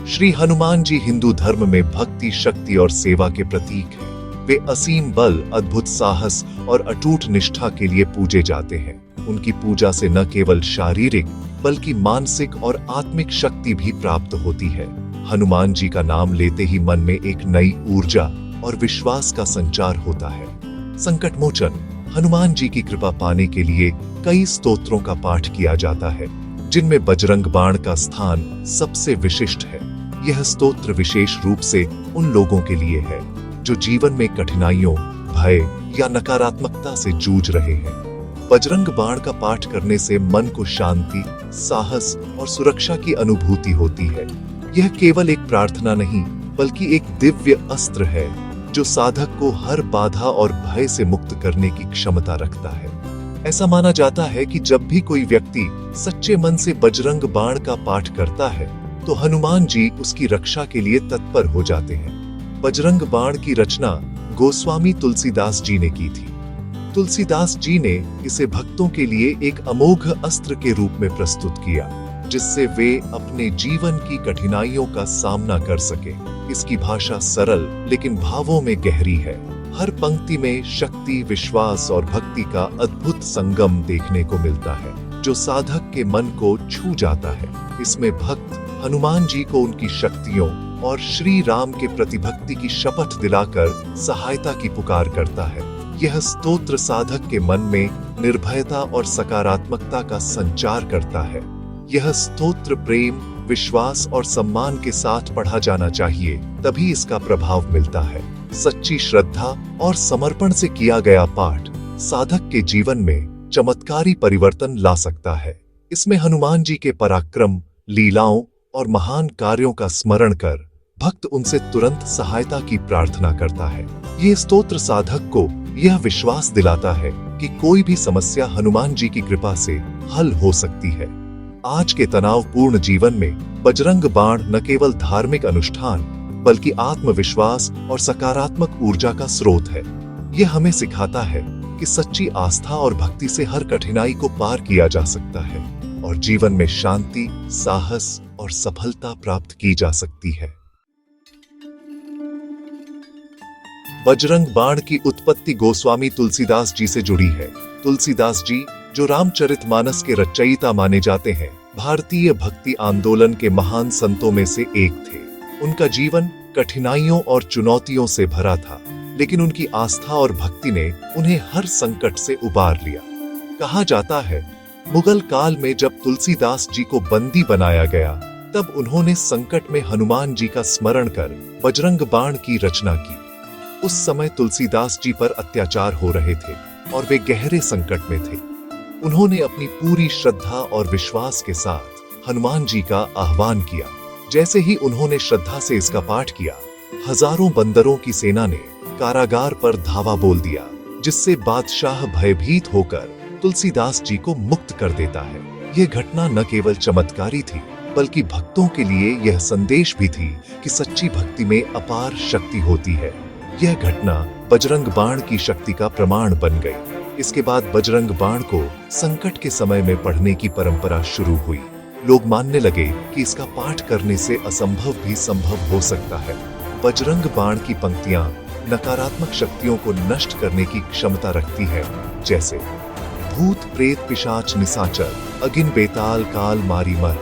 श्री हनुमान जी हिंदू धर्म में भक्ति, शक्ति और सेवा के प्रतीक हैं। वे असीम बल, अद्भुत साहस और अटूट निष्ठा के लिए पूजे जाते हैं। उनकी पूजा से न केवल शारीरिक बल्कि मानसिक और आत्मिक शक्ति भी प्राप्त होती है। हनुमान जी का नाम लेते ही मन में एक नई ऊर्जा और विश्वास का संचार होता है। संकट मोचन हनुमान जी की कृपा पाने के लिए कई स्तोत्रों का पाठ किया जाता है, जिनमें बजरंग बाण का स्थान सबसे विशिष्ट है। यह स्तोत्र विशेष रूप से उन लोगों के लिए है जो जीवन में कठिनाइयों, भय या नकारात्मकता से जूझ रहे हैं। बजरंग बाण का पाठ करने से मन को शांति, साहस और सुरक्षा की अनुभूति होती है। यह केवल एक प्रार्थना नहीं बल्कि एक दिव्य अस्त्र है जो साधक को हर बाधा और भय से मुक्त करने की क्षमता रखता है। ऐसा माना जाता है कि जब भी कोई व्यक्ति सच्चे मन से बजरंग बाण का पाठ करता है तो हनुमान जी उसकी रक्षा के लिए तत्पर हो जाते हैं। बजरंग बाण की रचना गोस्वामी तुलसीदास जी ने की थी। तुलसीदास जी ने इसे भक्तों के लिए एक अमोघ अस्त्र के रूप में प्रस्तुत किया, जिससे वे अपने जीवन की कठिनाइयों का सामना कर सके। इसकी भाषा सरल लेकिन भावों में गहरी है। हर पंक्ति में शक्ति, विश्वास और भक्ति का अद्भुत संगम देखने को मिलता है, जो साधक के मन को छू जाता है। इसमें भक्त हनुमान जी को उनकी शक्तियों और श्री राम के प्रति भक्ति की शपथ दिलाकर सहायता की पुकार करता है। यह स्तोत्र साधक के मन में निर्भयता और सकारात्मकता का संचार करता है। यह स्तोत्र प्रेम, विश्वास और सम्मान के साथ पढ़ा जाना चाहिए, तभी इसका प्रभाव मिलता है। सच्ची श्रद्धा और समर्पण से किया गया पाठ साधक के जीवन में चमत्कारी परिवर्तन ला सकता है। इसमें हनुमान जी के पराक्रम, लीलाओं और महान कार्यों का स्मरण कर भक्त उनसे तुरंत सहायता की प्रार्थना करता है। ये स्तोत्र साधक को यह विश्वास दिलाता है कि कोई भी समस्या हनुमान जी की कृपा से हल हो सकती है। आज के तनावपूर्ण जीवन में बजरंग बाण न केवल धार्मिक अनुष्ठान बल्कि आत्मविश्वास और सकारात्मक ऊर्जा का स्रोत है। यह हमें सिखाता है कि सच्ची आस्था और भक्ति से हर कठिनाई को पार किया जा सकता है और जीवन में शांति, साहस और सफलता प्राप्त की जा सकती है। बजरंग बाण की उत्पत्ति गोस्वामी तुलसीदास जी से जुड़ी है। तुलसीदास जी, जो रामचरितमानस के रचयिता माने जाते हैं, भारतीय भक्ति आंदोलन के महान संतों में से एक थे। उनका जीवन कठिनाइयों और चुनौतियों से भरा था, लेकिन उनकी आस्था और भक्ति ने उन्हें हर संकट से उबार लिया। कहा जाता है, मुगल काल में जब तुलसीदास जी को बंदी बनाया गया, तब उन्होंने संकट में हनुमान जी का स्मरण कर बजरंग बाण की रचना की। उस समय तुलसीदास जी पर अत्याचार हो रहे थे और वे गहरे संकट में थे। उन्होंने अपनी पूरी श्रद्धा और विश्वास के साथ हनुमान जी का आह्वान किया। जैसे ही उन्होंने श्रद्धा से इसका पाठ किया, हजारों बंदरों की सेना ने कारागार पर धावा बोल दिया, जिससे बादशाह भयभीत होकर तुलसीदास जी को मुक्त कर देता है। यह घटना न केवल चमत्कारी थी बल्कि भक्तों के लिए यह संदेश भी थी कि सच्ची भक्ति में अपार शक्ति होती है। यह घटना बजरंग बाण की शक्ति का प्रमाण बन गई। इसके बाद बजरंग बाण को संकट के समय में पढ़ने की परंपरा शुरू हुई। लोग मानने लगे कि इसका पाठ करने से असंभव भी संभव हो सकता है। बजरंग बाण की पंक्तियां नकारात्मक शक्तियों को नष्ट करने की क्षमता रखती है, जैसे भूत प्रेत पिशाच निशाचर अगिन बेताल काल मारी मर।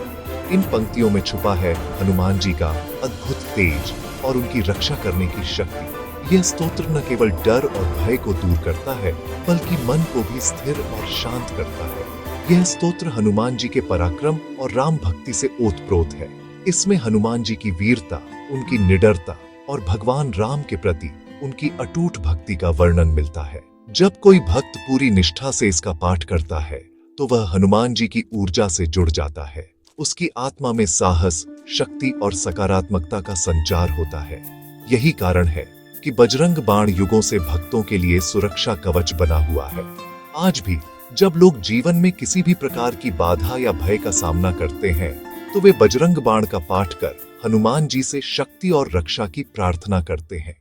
इन पंक्तियों में छुपा है हनुमान जी का अद्भुत तेज और उनकी रक्षा करने की शक्ति। यह स्तोत्र न केवल डर और भय को दूर करता है बल्कि मन को भी स्थिर और शांत करता है। यह स्तोत्र हनुमान जी के पराक्रम और राम भक्ति से ओतप्रोत है। इसमें हनुमान जी की वीरता, उनकी निडरता और भगवान राम के प्रति उनकी अटूट भक्ति का वर्णन मिलता है। जब कोई भक्त पूरी निष्ठा से इसका पाठ करता है तो वह हनुमान जी की ऊर्जा से जुड़ जाता है। उसकी आत्मा में साहस, शक्ति और सकारात्मकता का संचार होता है। यही कारण है कि बजरंग बाण युगों से भक्तों के लिए सुरक्षा कवच बना हुआ है। आज भी जब लोग जीवन में किसी भी प्रकार की बाधा या भय का सामना करते हैं तो वे बजरंग बाण का पाठ कर हनुमान जी से शक्ति और रक्षा की प्रार्थना करते हैं।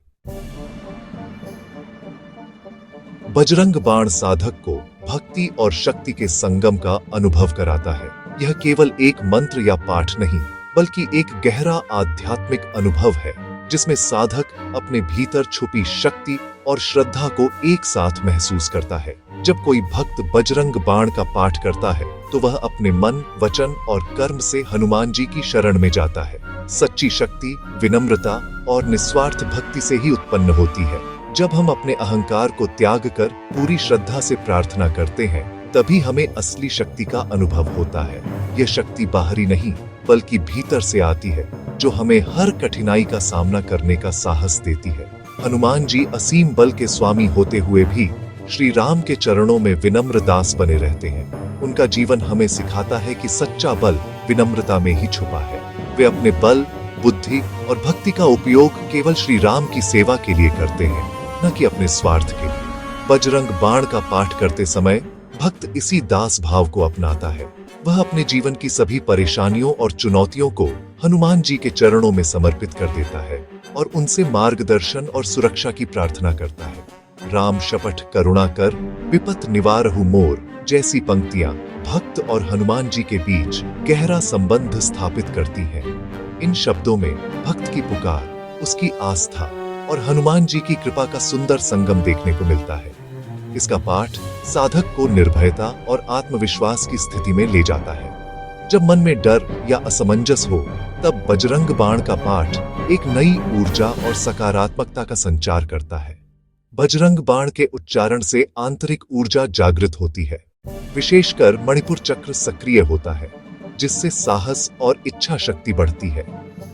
बजरंग बाण साधक को भक्ति और शक्ति के संगम का अनुभव कराता है। यह केवल एक मंत्र या पाठ नहीं बल्कि एक गहरा आध्यात्मिक अनुभव है जिसमें साधक अपने भीतर छुपी शक्ति और श्रद्धा को एक साथ महसूस करता है। जब कोई भक्त बजरंग बाण का पाठ करता है तो वह अपने मन, वचन और कर्म से हनुमान जी की शरण में जाता है। सच्ची शक्ति विनम्रता और निस्वार्थ भक्ति से ही उत्पन्न होती है। जब हम अपने अहंकार को त्याग कर पूरी श्रद्धा से प्रार्थना करते हैं तभी हमें असली शक्ति का अनुभव होता है। यह शक्ति बाहरी नहीं बल्कि भीतर से आती है, जो हमें हर कठिनाई का सामना करने का साहस देती है। हनुमान जी असीम बल के स्वामी होते हुए भी श्री राम के चरणों में विनम्र दास बने रहते हैं। उनका जीवन हमें सिखाता है कि सच्चा बल विनम्रता में ही छुपा है। वे अपने बल, बुद्धि और भक्ति का उपयोग केवल श्री राम की सेवा के लिए करते हैं, न कि अपने स्वार्थ के लिए। बजरंग बाण का पाठ करते समय भक्त इसी दास भाव को अपनाता है। वह अपने जीवन की सभी परेशानियों और चुनौतियों को हनुमान जी के चरणों में समर्पित कर देता है और उनसे मार्गदर्शन और सुरक्षा की प्रार्थना करता है। राम शपथ करुणा कर विपत निवारहु मोर जैसी पंक्तियां भक्त और हनुमान जी के बीच गहरा संबंध स्थापित करती हैं। इन शब्दों में भक्त की पुकार, उसकी आस्था और हनुमान जी की कृपा का सुंदर संगम देखने को मिलता है। इसका पाठ साधक को निर्भयता और आत्मविश्वास की स्थिति में ले जाता है। जब मन में डर या असमंजस हो तब बजरंग बाण का पाठ एक नई ऊर्जा और सकारात्मकता का संचार करता है। बजरंग बाण के उच्चारण से आंतरिक ऊर्जा जागृत होती है, विशेषकर मणिपुर चक्र सक्रिय होता है, जिससे साहस और इच्छा शक्ति बढ़ती है।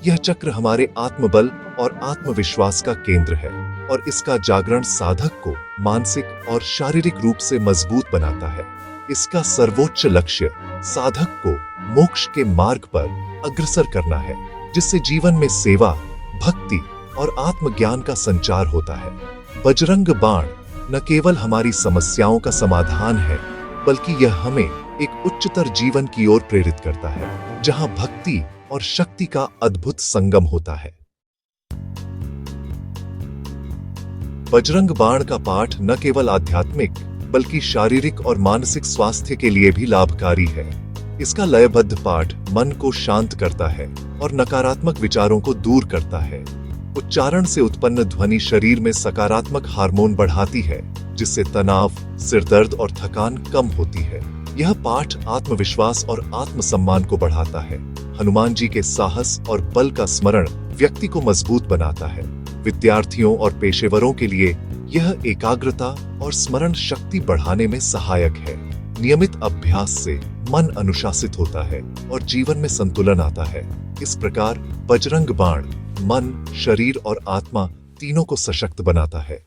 यह चक्र हमारे आत्मबल और आत्मविश्वास का केंद्र है और इसका जागरण साधक को मानसिक और शारीरिक रूप से मजबूत बनाता है। इसका सर्वोच्च लक्ष्य साधक को मोक्ष के मार्ग पर अग्रसर करना है, जिससे जीवन में सेवा, भक्ति और आत्मज्ञान का संचार होता है। बजरंग बाण न केवल हमारी समस्याओं का समाधान है, बल्कि यह हमें एक उच्चतर जीवन की ओर प्रेरित करता है, जहां भक्ति और शक्ति का अद्भुत संगम होता है। बजरंग बाण का पाठ न केवल आध्यात्मिक बल्कि शारीरिक और मानसिक स्वास्थ्य के लिए भी लाभकारी है। इसका लयबद्ध पाठ मन को शांत करता है और नकारात्मक विचारों को दूर करता है। उच्चारण से उत्पन्न ध्वनि शरीर में सकारात्मक हार्मोन बढ़ाती है, जिससे तनाव, सिरदर्द और थकान कम होती है। यह पाठ आत्मविश्वास और आत्मसम्मान को बढ़ाता है। हनुमान जी के साहस और बल का स्मरण व्यक्ति को मजबूत बनाता है। विद्यार्थियों और पेशेवरों के लिए यह एकाग्रता और स्मरण शक्ति बढ़ाने में सहायक है। नियमित अभ्यास से मन अनुशासित होता है और जीवन में संतुलन आता है। इस प्रकार बजरंग बाण मन, शरीर और आत्मा तीनों को सशक्त बनाता है।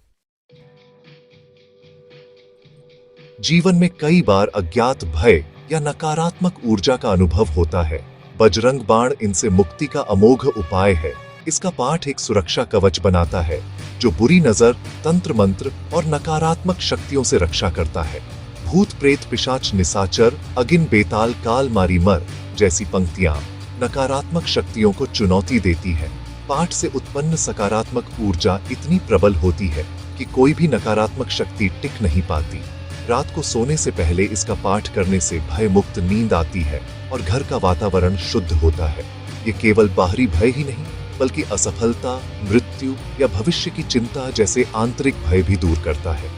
जीवन में कई बार अज्ञात भय या नकारात्मक ऊर्जा का अनुभव होता है। बजरंग बाण इनसे मुक्ति का अमोघ उपाय है। इसका पाठ एक सुरक्षा कवच बनाता है, जो बुरी नजर, तंत्र मंत्र और नकारात्मक शक्तियों से रक्षा करता है। भूत प्रेत पिशाच निशाचर अगिन बेताल काल मारी मर जैसी पंक्तियां नकारात्मक शक्तियों को चुनौती देती है। पाठ से उत्पन्न सकारात्मक ऊर्जा इतनी प्रबल होती है कि कोई भी नकारात्मक शक्ति टिक नहीं पाती। रात को सोने से पहले इसका पाठ करने से भय मुक्त नींद आती है और घर का वातावरण शुद्ध होता है। ये केवल बाहरी भय ही नहीं, बल्कि असफलता, मृत्यु या भविष्य की चिंता जैसे आंतरिक भय भी दूर करता है।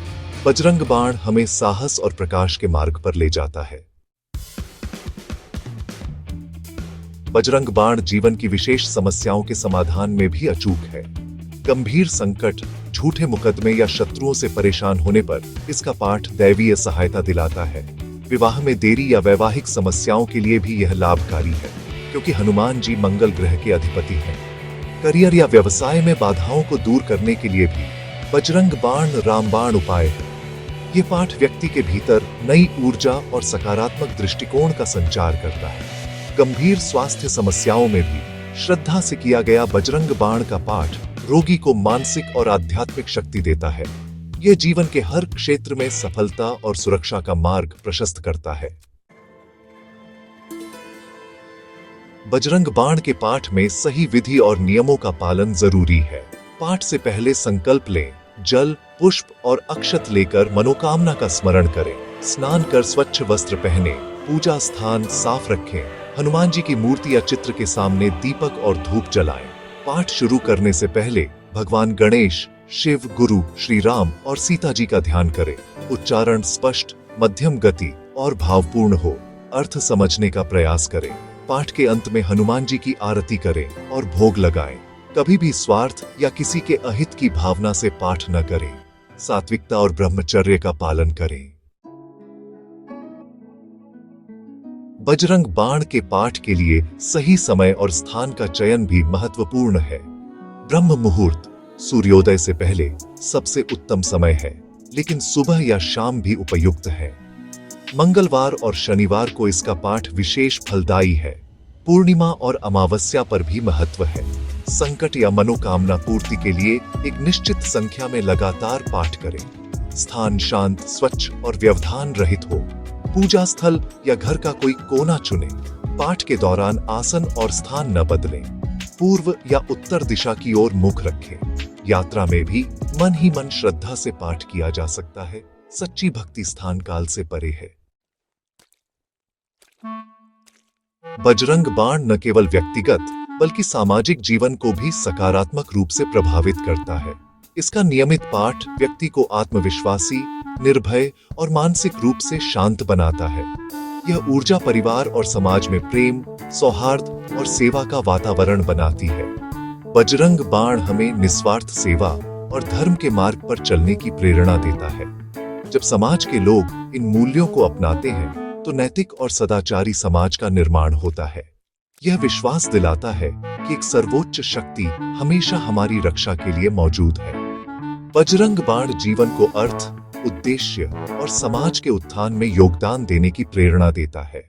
बजरंग बाण हमें साहस और प्रकाश के मार्ग पर ले जाता है। बजरंग बाण जीवन की विशेष समस्याओं के समाधान में भी अचूक है। गंभीर संकट, झूठे मुकदमे या शत्रुओं से परेशान होने पर इसका पाठ दैवीय सहायता दिलाता है। विवाह में देरी या वैवाहिक समस्याओं के लिए भी यह लाभकारी है, क्योंकि हनुमान जी मंगल ग्रह के अधिपति हैं। करियर या व्यवसाय में बाधाओं को दूर करने के लिए भी बजरंग बाण रामबाण उपाय है। ये पाठ व्यक्ति के भीतर नई ऊर्जा और सकारात्मक दृष्टिकोण का संचार करता है। गंभीर स्वास्थ्य समस्याओं में भी श्रद्धा से किया गया बजरंग बाण का पाठ रोगी को मानसिक और आध्यात्मिक शक्ति देता है। यह जीवन के हर क्षेत्र में सफलता और सुरक्षा का मार्ग प्रशस्त करता है। बजरंग बाण के पाठ में सही विधि और नियमों का पालन जरूरी है। पाठ से पहले संकल्प लें, जल, पुष्प और अक्षत लेकर मनोकामना का स्मरण करें। स्नान कर स्वच्छ वस्त्र पहने, पूजा स्थान साफ रखें हनुमान जी की मूर्ति या चित्र के सामने दीपक और धूप जलाएं। पाठ शुरू करने से पहले भगवान गणेश, शिव, गुरु, श्री राम और सीता जी का ध्यान करें। उच्चारण स्पष्ट, मध्यम गति और भावपूर्ण हो। अर्थ समझने का प्रयास करें। पाठ के अंत में हनुमान जी की आरती करें और भोग लगाएं। कभी भी स्वार्थ या किसी के अहित की भावना से पाठ न करें। सात्विकता और ब्रह्मचर्य का पालन करें। बजरंग बाण के पाठ के लिए सही समय और स्थान का चयन भी महत्वपूर्ण है। ब्रह्म मुहूर्त सूर्योदय से पहले सबसे उत्तम समय है, लेकिन सुबह या शाम भी उपयुक्त है। मंगलवार और शनिवार को इसका पाठ विशेष फलदायी है। पूर्णिमा और अमावस्या पर भी महत्व है। संकट या मनोकामना पूर्ति के लिए एक निश्चित संख्या में लगातार पाठ करें। स्थान शांत, स्वच्छ और व्यवधान रहित हो। पूजा स्थल या घर का कोई कोना चुनें। पाठ के दौरान आसन और स्थान न बदलें। पूर्व या उत्तर दिशा की ओर मुख रखें। यात्रा में भी मन ही मन श्रद्धा से पाठ किया जा सकता है। सच्ची भक्ति स्थान काल से परे है। बजरंग बाण न केवल व्यक्तिगत बल्कि सामाजिक जीवन को भी सकारात्मक रूप से प्रभावित करता है। इसका नियमित पाठ व्यक्ति को आत्मविश्वासी, निर्भय और मानसिक रूप से शांत बनाता है। यह ऊर्जा परिवार और समाज में प्रेम, सौहार्द और सेवा का वातावरण बनाती है। बजरंग बाण हमें निस्वार्थ सेवा और धर्म के मार्ग पर चलने की प्रेरणा देता है। जब समाज के लोग इन मूल्यों को अपनाते हैं तो नैतिक और सदाचारी समाज का निर्माण होता है। यह विश्वास दिलाता है कि एक सर्वोच्च शक्ति हमेशा हमारी रक्षा के लिए मौजूद है। बजरंग बाण जीवन को अर्थ, उद्देश्य और समाज के उत्थान में योगदान देने की प्रेरणा देता है।